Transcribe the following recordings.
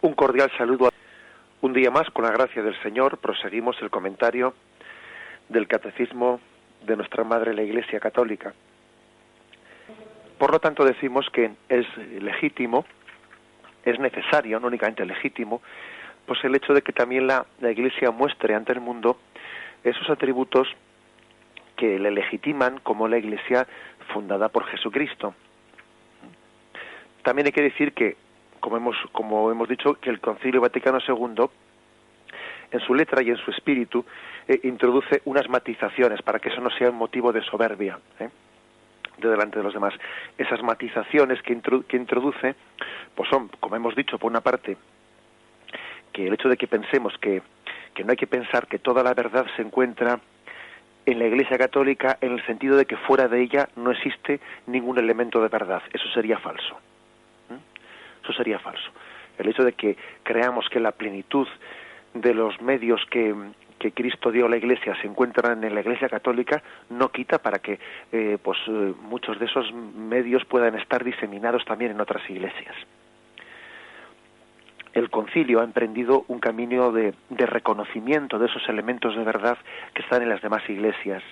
Un cordial saludo. Un día más, con la gracia del Señor, proseguimos el comentario del Catecismo de nuestra Madre la Iglesia Católica. Por lo tanto, decimos que es legítimo, es necesario, no únicamente legítimo, pues el hecho de que también la Iglesia muestre ante el mundo esos atributos que le legitiman como la Iglesia fundada por Jesucristo. También hay que decir que, como hemos dicho, que el Concilio Vaticano II, en su letra y en su espíritu, introduce unas matizaciones para que eso no sea un motivo de soberbia de delante de los demás. Esas matizaciones que introduce, pues son, como hemos dicho, por una parte, que el hecho de que pensemos que no hay que pensar que toda la verdad se encuentra en la Iglesia Católica, en el sentido de que fuera de ella no existe ningún elemento de verdad. Eso sería falso. Eso sería falso. El hecho de que creamos que la plenitud de los medios que Cristo dio a la Iglesia se encuentran en la Iglesia Católica no quita para que muchos de esos medios puedan estar diseminados también en otras iglesias. El Concilio ha emprendido un camino de reconocimiento de esos elementos de verdad que están en las demás iglesias,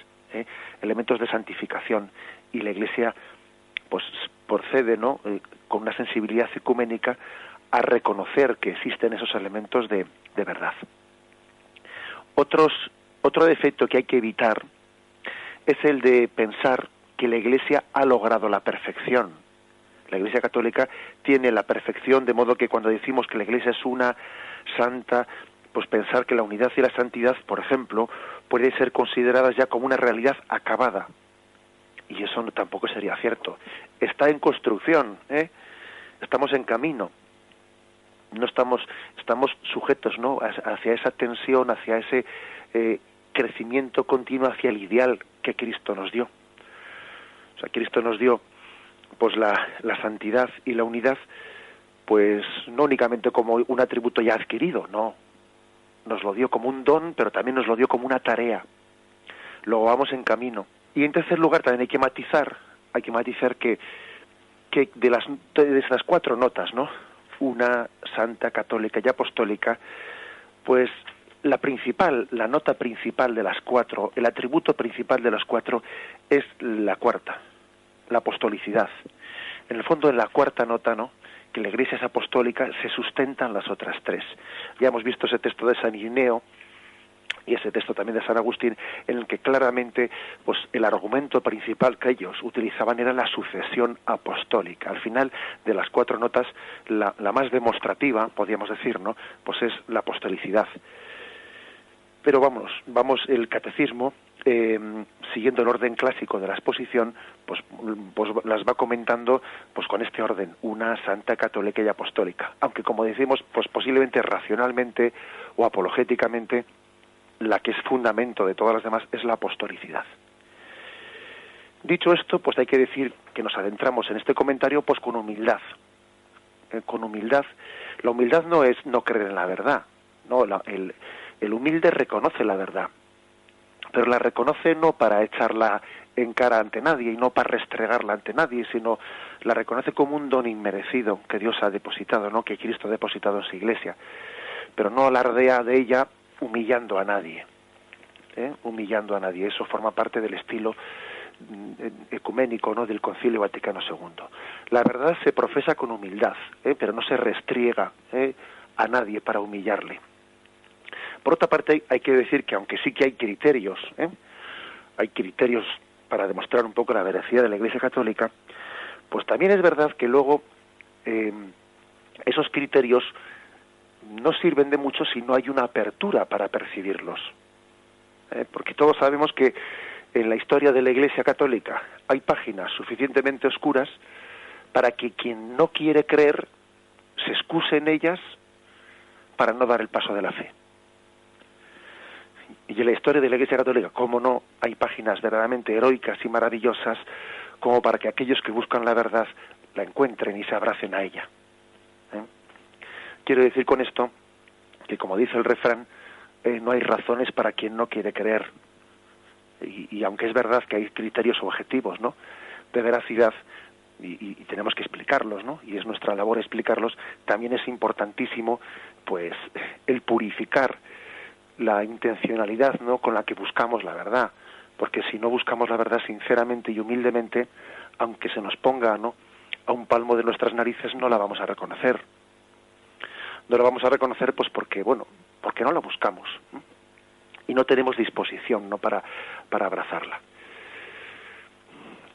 elementos de santificación, y la Iglesia pues procede, con una sensibilidad ecuménica, a reconocer que existen esos elementos de verdad. Otro defecto que hay que evitar es el de pensar que la Iglesia ha logrado la perfección. La Iglesia Católica tiene la perfección, de modo que cuando decimos que la Iglesia es una santa, pues pensar que la unidad y la santidad, por ejemplo, pueden ser consideradas ya como una realidad acabada. Y eso tampoco sería cierto. Está en construcción, estamos en camino. No estamos sujetos, hacia esa tensión, hacia ese crecimiento continuo hacia el ideal que Cristo nos dio. O sea, Cristo nos dio pues la santidad y la unidad, pues no únicamente como un atributo ya adquirido, no. Nos lo dio como un don, pero también nos lo dio como una tarea. Lo vamos en camino. Y en tercer lugar también hay que matizar que de esas cuatro notas, una santa, católica y apostólica, pues la nota principal de las cuatro, el atributo principal de las cuatro es la cuarta, la apostolicidad. En el fondo, en la cuarta nota, que la Iglesia es apostólica, se sustentan las otras tres. Ya hemos visto ese texto de San Irineo y ese texto también de San Agustín, en el que claramente pues el argumento principal que ellos utilizaban era la sucesión apostólica. Al final de las cuatro notas, la más demostrativa, podríamos decir, pues es la apostolicidad. Pero vamos el catecismo, siguiendo el orden clásico de la exposición, pues las va comentando pues con este orden: una santa, católica y apostólica. Aunque, como decimos, pues posiblemente racionalmente o apologéticamente, la que es fundamento de todas las demás es la apostolicidad. Dicho esto, pues hay que decir que nos adentramos en este comentario pues con humildad. Con humildad. La humildad no es no creer en la verdad. No, el humilde reconoce la verdad, pero la reconoce no para echarla en cara ante nadie y no para restregarla ante nadie, sino la reconoce como un don inmerecido que Dios ha depositado, que Cristo ha depositado en su Iglesia, pero no alardea de ella humillando a nadie, humillando a nadie. Eso forma parte del estilo ecuménico, del Concilio Vaticano II. La verdad se profesa con humildad, pero no se restriega a nadie para humillarle. Por otra parte, hay que decir que aunque sí que hay criterios para demostrar un poco la veracidad de la Iglesia Católica, pues también es verdad que luego esos criterios no sirven de mucho si no hay una apertura para percibirlos. Porque todos sabemos que en la historia de la Iglesia Católica hay páginas suficientemente oscuras para que quien no quiere creer se excuse en ellas para no dar el paso de la fe. Y en la historia de la Iglesia Católica, cómo no, hay páginas verdaderamente heroicas y maravillosas como para que aquellos que buscan la verdad la encuentren y se abracen a ella. Quiero decir con esto que, como dice el refrán, no hay razones para quien no quiere creer. Y aunque es verdad que hay criterios objetivos, de veracidad, y tenemos que explicarlos, ¿no? Y es nuestra labor explicarlos. También es importantísimo, pues, el purificar la intencionalidad, ¿no?, con la que buscamos la verdad, porque si no buscamos la verdad sinceramente y humildemente, aunque se nos ponga, ¿no?, a un palmo de nuestras narices, no la vamos a reconocer. No la vamos a reconocer, pues porque, bueno, porque no la buscamos, ¿no?, y no tenemos disposición, ¿no?, para abrazarla.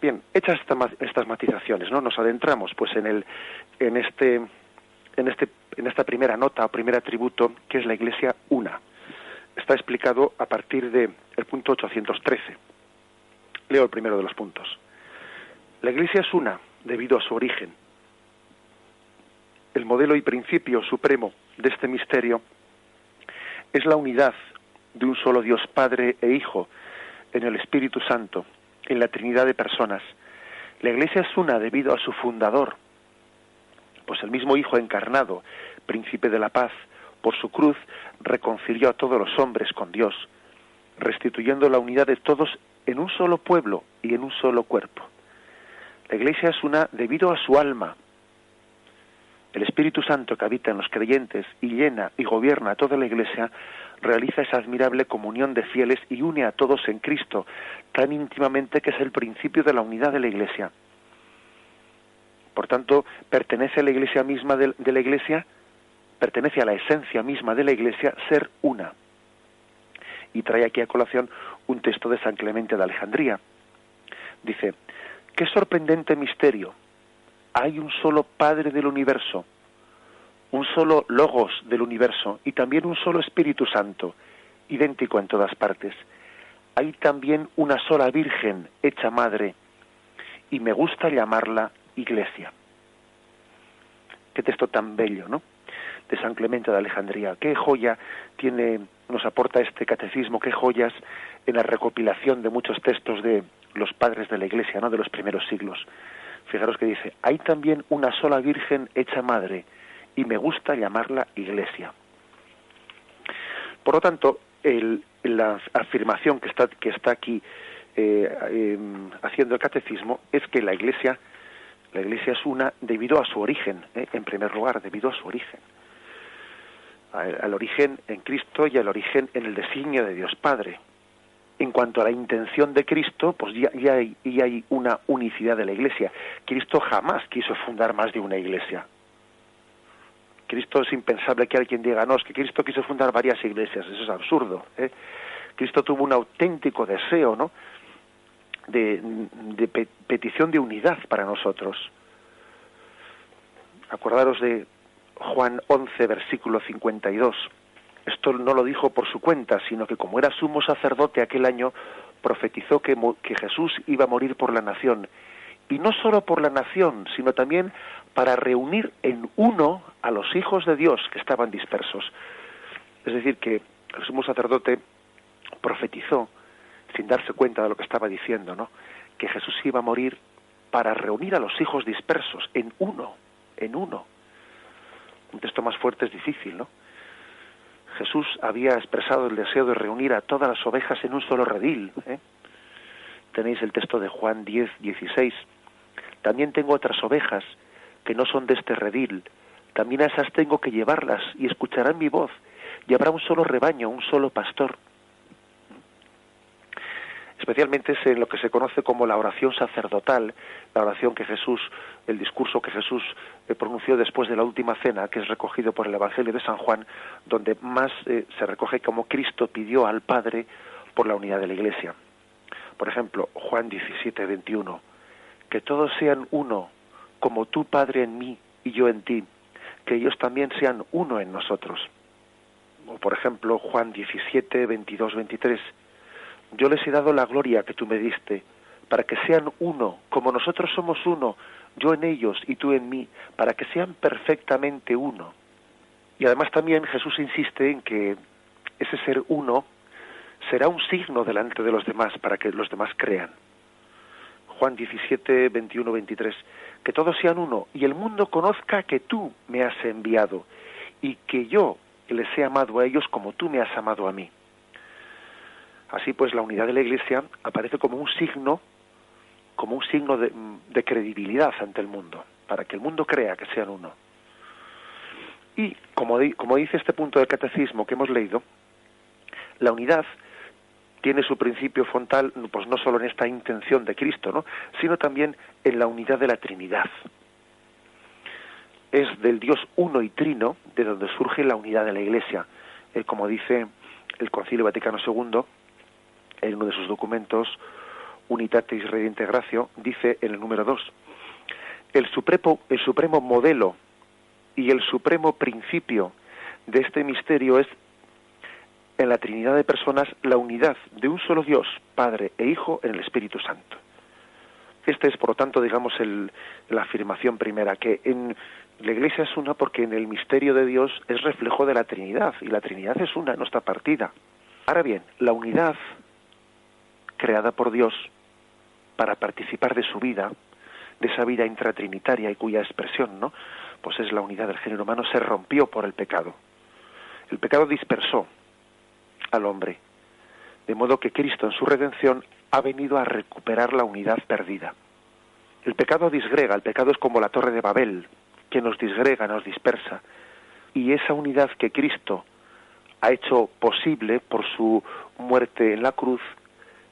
Bien, hechas estas matizaciones, ¿no?, nos adentramos, pues, en esta primera nota o primer atributo, que es la Iglesia una. Está explicado a partir del punto 813. Leo el primero de los puntos. La Iglesia es una debido a su origen. El modelo y principio supremo de este misterio es la unidad de un solo Dios Padre e Hijo en el Espíritu Santo, en la Trinidad de personas. La Iglesia es una debido a su fundador, pues el mismo Hijo encarnado, príncipe de la paz, por su cruz reconcilió a todos los hombres con Dios, restituyendo la unidad de todos en un solo pueblo y en un solo cuerpo. La Iglesia es una debido a su alma. El Espíritu Santo que habita en los creyentes y llena y gobierna a toda la Iglesia realiza esa admirable comunión de fieles y une a todos en Cristo tan íntimamente que es el principio de la unidad de la Iglesia. Por tanto, pertenece a la Iglesia misma de la Iglesia, pertenece a la esencia misma de la Iglesia ser una. Y trae aquí a colación un texto de San Clemente de Alejandría. Dice: qué sorprendente misterio. Hay un solo Padre del universo, un solo Logos del universo y también un solo Espíritu Santo, idéntico en todas partes. Hay también una sola Virgen hecha Madre y me gusta llamarla Iglesia. Qué texto tan bello, ¿no?, de San Clemente de Alejandría. Qué joya nos aporta este catecismo, qué joyas en la recopilación de muchos textos de los padres de la Iglesia, ¿no?, de los primeros siglos. Fijaros que dice: hay también una sola Virgen hecha Madre y me gusta llamarla Iglesia. Por lo tanto, la afirmación que está aquí haciendo el catecismo es que la Iglesia es una debido a su origen, en primer lugar, debido a su origen. Al origen en Cristo y al origen en el designio de Dios Padre. En cuanto a la intención de Cristo, pues ya hay una unicidad de la Iglesia. Cristo jamás quiso fundar más de una Iglesia. Cristo es impensable que alguien diga: no, es que Cristo quiso fundar varias iglesias. Eso es absurdo, ¿eh? Cristo tuvo un auténtico deseo, ¿no?, de petición de unidad para nosotros. Acordaros de Juan 11, versículo 52. Esto no lo dijo por su cuenta, sino que como era sumo sacerdote aquel año, profetizó que Jesús iba a morir por la nación. Y no solo por la nación, sino también para reunir en uno a los hijos de Dios que estaban dispersos. Es decir, que el sumo sacerdote profetizó, sin darse cuenta de lo que estaba diciendo, ¿no?, que Jesús iba a morir para reunir a los hijos dispersos en uno. Un texto más fuerte es difícil, ¿no? Jesús había expresado el deseo de reunir a todas las ovejas en un solo redil, ¿eh? Tenéis el texto de Juan 10, 16. También tengo otras ovejas que no son de este redil. También a esas tengo que llevarlas y escucharán mi voz. Y habrá un solo rebaño, un solo pastor. Especialmente es en lo que se conoce como la oración sacerdotal, la oración que Jesús, el discurso que Jesús pronunció después de la última cena, que es recogido por el Evangelio de San Juan, donde más se recoge como Cristo pidió al Padre por la unidad de la Iglesia. Por ejemplo, Juan 17, 21, que todos sean uno, como tú, Padre, en mí y yo en ti, que ellos también sean uno en nosotros. O por ejemplo, Juan 17, 22, 23, yo les he dado la gloria que tú me diste, para que sean uno, como nosotros somos uno, yo en ellos y tú en mí, para que sean perfectamente uno. Y además también Jesús insiste en que ese ser uno será un signo delante de los demás, para que los demás crean. Juan 17, 21, 23, que todos sean uno, y el mundo conozca que tú me has enviado, y que yo les he amado a ellos como tú me has amado a mí. Así pues, la unidad de la Iglesia aparece como un signo como un signo de credibilidad ante el mundo, para que el mundo crea que sean uno. Y como dice este punto del catecismo que hemos leído, la unidad tiene su principio frontal, pues no solo en esta intención de Cristo, ¿no?, sino también en la unidad de la Trinidad. Es del Dios uno y trino de donde surge la unidad de la Iglesia. Como dice el Concilio Vaticano II, en uno de sus documentos, Unitatis Redintegratio, dice en el número 2, el supremo modelo y el supremo principio de este misterio es, en la Trinidad de personas, la unidad de un solo Dios, Padre e Hijo, en el Espíritu Santo. Esta es, por lo tanto, digamos, la afirmación primera, que en la Iglesia es una porque en el misterio de Dios es reflejo de la Trinidad, y la Trinidad es una, no está partida. Ahora bien, la unidad creada por Dios para participar de su vida, de esa vida intratrinitaria y cuya expresión, ¿no?, pues es la unidad del género humano, se rompió por el pecado. El pecado dispersó al hombre, de modo que Cristo en su redención ha venido a recuperar la unidad perdida. El pecado disgrega, el pecado es como la torre de Babel, que nos disgrega, nos dispersa, y esa unidad que Cristo ha hecho posible por su muerte en la cruz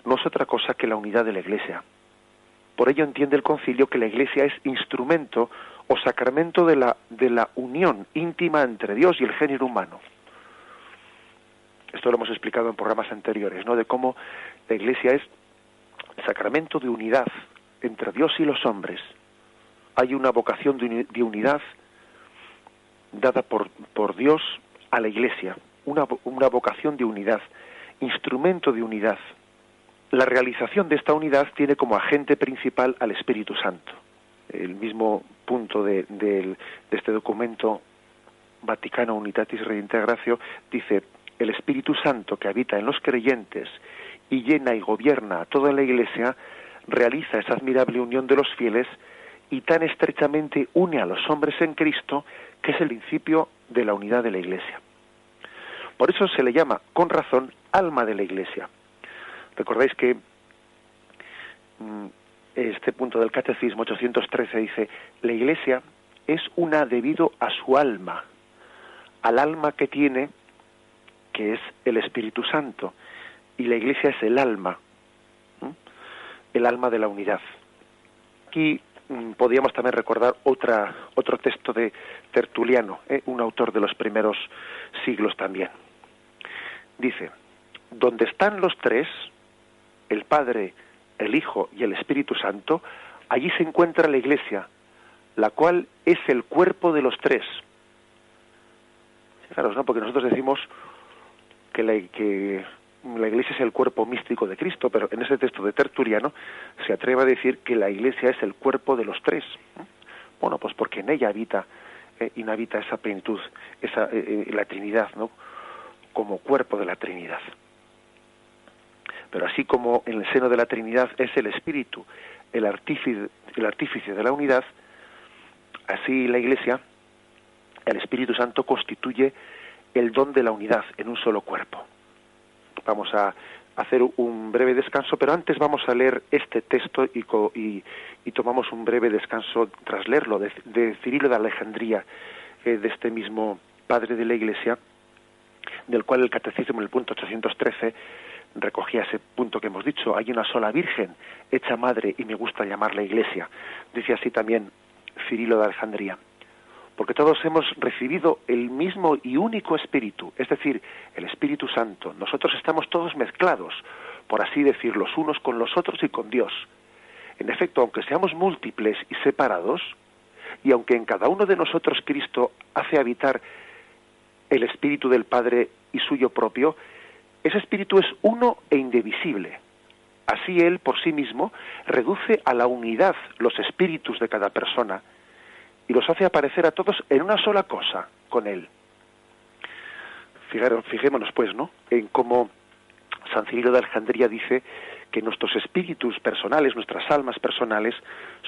no es otra cosa que la unidad de la Iglesia. Por ello entiende el Concilio que la Iglesia es instrumento o sacramento de la unión íntima entre Dios y el género humano. Esto lo hemos explicado en programas anteriores, ¿no?, de cómo la Iglesia es sacramento de unidad entre Dios y los hombres. Hay una vocación de unidad dada por Dios a la Iglesia, una vocación de unidad, instrumento de unidad. La realización de esta unidad tiene como agente principal al Espíritu Santo. El mismo punto de este documento Vaticano Unitatis Redintegratio dice: el Espíritu Santo que habita en los creyentes y llena y gobierna a toda la Iglesia, realiza esa admirable unión de los fieles y tan estrechamente une a los hombres en Cristo, que es el principio de la unidad de la Iglesia. Por eso se le llama, con razón, alma de la Iglesia. Recordáis que este punto del Catecismo 813 dice: la Iglesia es una debido a su alma, al alma que tiene, que es el Espíritu Santo, y la Iglesia es el alma de la unidad. Aquí podríamos también recordar otro texto de Tertuliano, un autor de los primeros siglos también. Dice: donde están los tres, el Padre, el Hijo y el Espíritu Santo, allí se encuentra la Iglesia, la cual es el cuerpo de los tres. Fijaros, ¿no?, porque nosotros decimos que la Iglesia es el cuerpo místico de Cristo, pero en ese texto de Tertuliano se atreve a decir que la Iglesia es el cuerpo de los tres. Bueno, pues porque en ella inhabita esa plenitud, la Trinidad, ¿no?, como cuerpo de la Trinidad. Pero así como en el seno de la Trinidad es el Espíritu el artífice de la unidad, así la Iglesia, el Espíritu Santo, constituye el don de la unidad en un solo cuerpo. Vamos a hacer un breve descanso, pero antes vamos a leer este texto y tomamos un breve descanso tras leerlo, de Cirilo de Alejandría, de este mismo padre de la Iglesia, del cual el Catecismo en el punto 813 recogía ese punto que hemos dicho: hay una sola Virgen, hecha madre, y me gusta llamarla Iglesia. Dice así también Cirilo de Alejandría: porque todos hemos recibido el mismo y único Espíritu, es decir, el Espíritu Santo. Nosotros estamos todos mezclados, por así decir, los unos con los otros y con Dios. En efecto, aunque seamos múltiples y separados, y aunque en cada uno de nosotros Cristo hace habitar el Espíritu del Padre y suyo propio, ese Espíritu es uno e indivisible. Así Él, por sí mismo, reduce a la unidad los espíritus de cada persona y los hace aparecer a todos en una sola cosa, con Él. Fijémonos, pues, ¿no?, en cómo San Cirilo de Alejandría dice que nuestros espíritus personales, nuestras almas personales,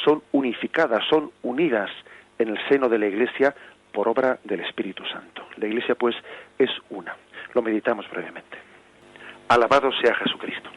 son unificadas, son unidas en el seno de la Iglesia por obra del Espíritu Santo. La Iglesia, pues, es una. Lo meditamos brevemente. Alabado sea Jesucristo.